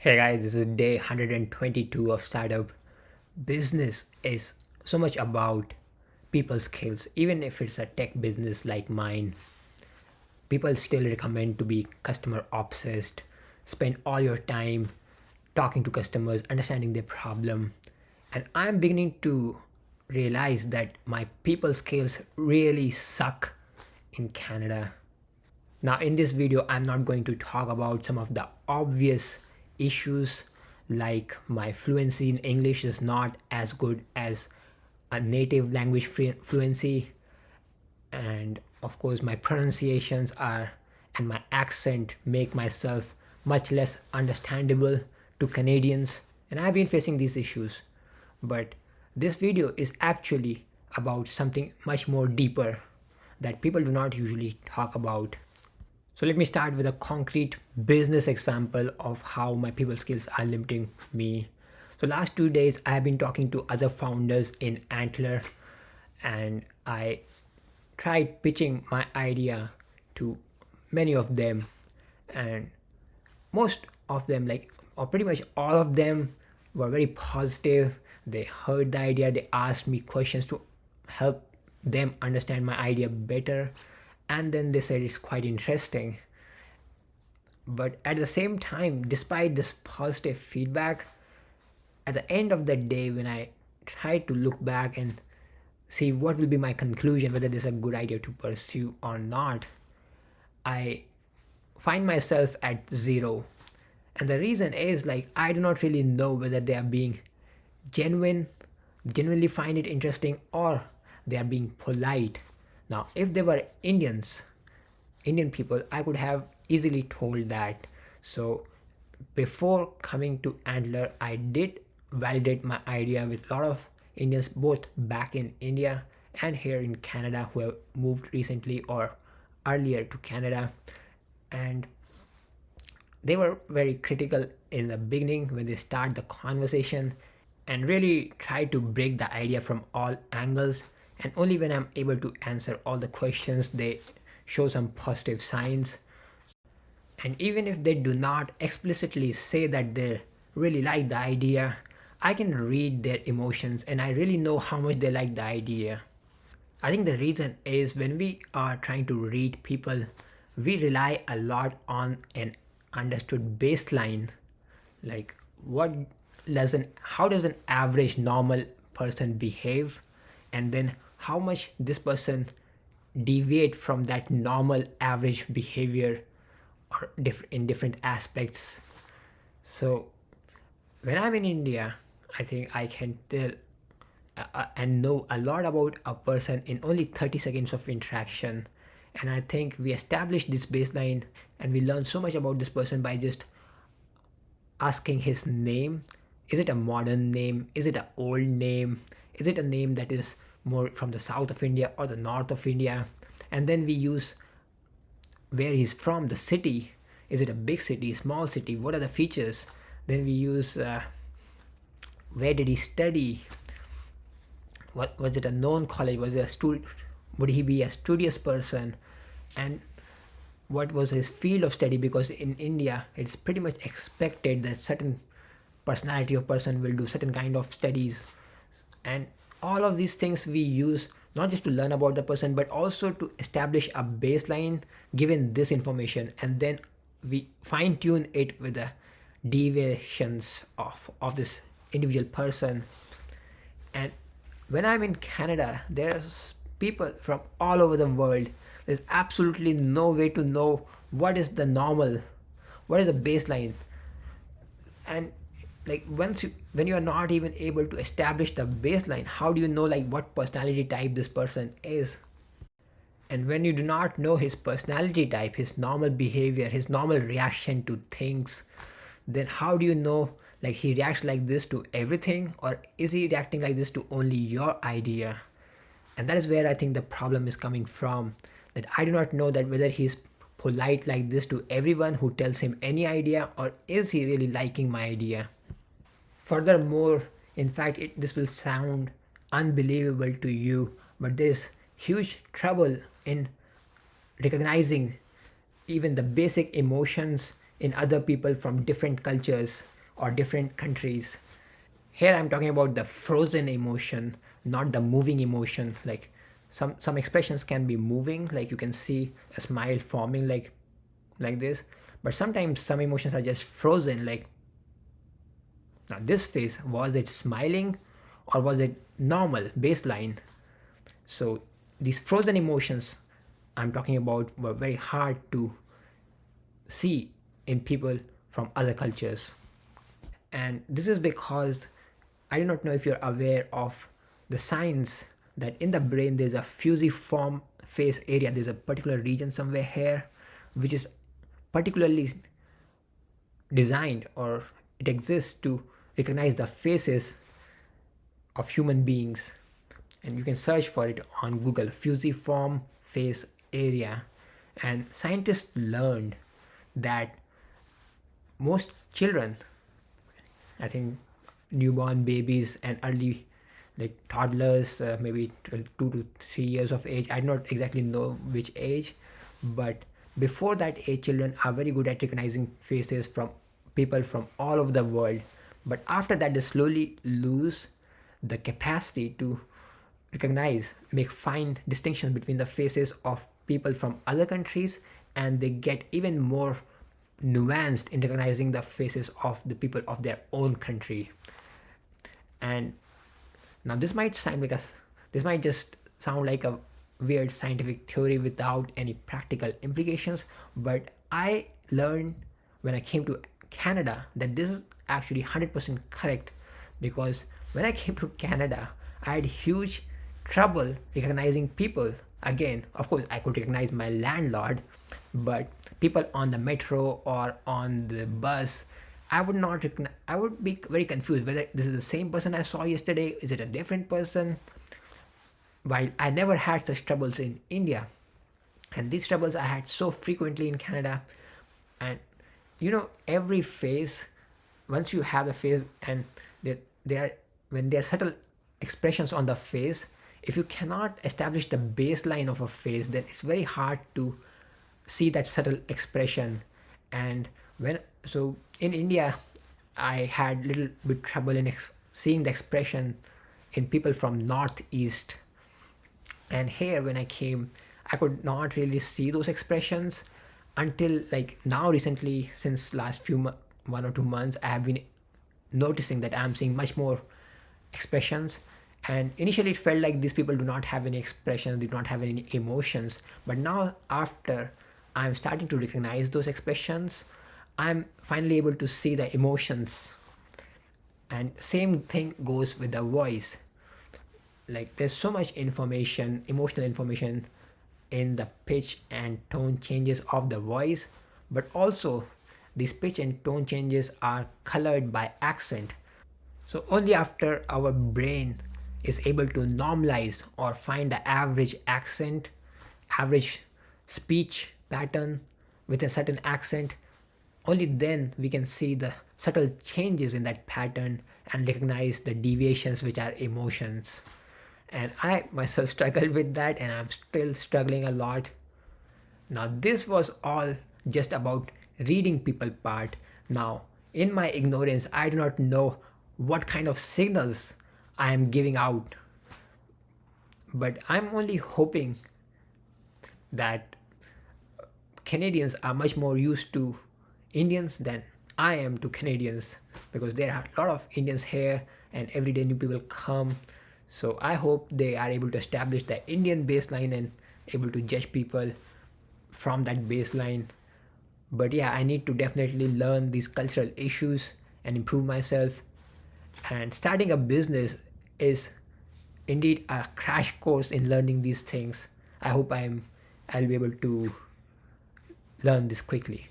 Hey guys, this is day 122 of startup. Business is so much about people skills. Even if it's a tech business like mine, people still recommend to be customer obsessed. Spend all your time talking to customers, understanding their problem. And I'm beginning to realize that my people skills really suck in Canada. Now, in this video, I'm not going to talk about some of the obvious issues like my fluency in English is not as good as a native language fluency, and of course, my pronunciations are and my accent make myself much less understandable to Canadians, and I've been facing these issues. But this video is actually about something much more deeper that people do not usually talk about. So let me start with a concrete business example of how my people skills are limiting me. So last 2 days I have been talking to other founders in Antler, and I tried pitching my idea to many of them, and most of them, like, or pretty much all of them, were very positive. They heard the idea, they asked me questions to help them understand my idea better, and then they said it's quite interesting. But at the same time, despite this positive feedback, at the end of the day, when I try to look back and see what will be my conclusion, whether this is a good idea to pursue or not, I find myself at zero. And the reason is, like, I do not really know whether they are being genuine, genuinely find it interesting, or they are being polite. Now, if they were Indian people, I could have easily told that. So before coming to Antler, I did validate my idea with a lot of Indians, both back in India and here in Canada, who have moved recently or earlier to Canada. And they were very critical in the beginning when they start the conversation and really try to break the idea from all angles. And only when I'm able to answer all the questions, they show some positive signs. And even if they do not explicitly say that they really like the idea, I can read their emotions and I really know how much they like the idea. I think the reason is when we are trying to read people, we rely a lot on an understood baseline, like what how does an average normal person behave, and then how much this person deviate from that normal average behavior or in different aspects. So when I'm in India, I think I can tell and know a lot about a person in only 30 seconds of interaction. And I think we established this baseline and we learn so much about this person by just asking his name. Is it a modern name? Is it an old name? Is it a name that is more from the south of India or the north of India? And then we use where he's from, the city. Is it a big city, small city? What are the features? Then we use where did he study? What was it, a known college? Was it a student? Would he be a studious person? And what was his field of study? Because in India, it's pretty much expected that certain personality of person will do certain kind of studies, and all of these things we use not just to learn about the person but also to establish a baseline given this information, and then we fine tune it with the deviations of this individual person. And when I'm in Canada, there's people from all over the world. There's absolutely no way to know what is the normal, what is the baseline. And like when you are not even able to establish the baseline, how do you know like what personality type this person is? And when you do not know his personality type, his normal behavior, his normal reaction to things, then how do you know like he reacts like this to everything, or is he reacting like this to only your idea? And that is where I think the problem is coming from, that I do not know that whether he's polite like this to everyone who tells him any idea, or is he really liking my idea. Furthermore, in fact, this will sound unbelievable to you, but there is huge trouble in recognizing even the basic emotions in other people from different cultures or different countries. Here I'm talking about the frozen emotion, not the moving emotion. Like some expressions can be moving, like you can see a smile forming like this, but sometimes some emotions are just frozen. Like, now this face, was it smiling or was it normal baseline? So these frozen emotions I'm talking about were very hard to see in people from other cultures. And this is because I do not know if you're aware of the science that in the brain there's a fusiform face area. There's a particular region somewhere here which is particularly designed, or it exists to recognize the faces of human beings. And you can search for it on Google, fusiform face area. And scientists learned that most children, I think newborn babies and early like toddlers, maybe 2 to 3 years of age. I do not exactly know which age, but before that age, children are very good at recognizing faces from people from all over the world. But after that, they slowly lose the capacity to recognize, make fine distinctions between the faces of people from other countries, and they get even more nuanced in recognizing the faces of the people of their own country. And now this might just sound like a weird scientific theory without any practical implications, but I learned when I came to Canada that this is actually 100% correct, because when I came to Canada, I had huge trouble recognizing people. Again, of course, I could recognize my landlord, but people on the metro or on the bus, I would not recognize. I would be very confused whether this is the same person I saw yesterday. Is it a different person? While I never had such troubles in India, and these troubles I had so frequently in Canada. And every face, once you have the face, and there are when there are subtle expressions on the face, if you cannot establish the baseline of a face, then it's very hard to see that subtle expression. And when so in India, I had little bit trouble in seeing the expression in people from northeast. And here when I came, I could not really see those expressions until like now recently, since last 1 or 2 months, I have been noticing that I'm seeing much more expressions. And initially it felt like these people do not have any expressions, they do not have any emotions. But now, after I'm starting to recognize those expressions, I'm finally able to see the emotions. And same thing goes with the voice. Like there's so much information, emotional information, in the pitch and tone changes of the voice, but also these pitch and tone changes are colored by accent. So only after our brain is able to normalize or find the average accent, average speech pattern with a certain accent, only then we can see the subtle changes in that pattern and recognize the deviations which are emotions. And I myself struggled with that, and I'm still struggling a lot. Now this was all just about reading people part. Now in my ignorance, I do not know what kind of signals I am giving out, but I'm only hoping that Canadians are much more used to Indians than I am to Canadians, because there are a lot of Indians here and every day new people come. So I hope they are able to establish the Indian baseline and able to judge people from that baseline. But yeah, I need to definitely learn these cultural issues and improve myself. And starting a business is indeed a crash course in learning these things. I hope I'll be able to learn this quickly.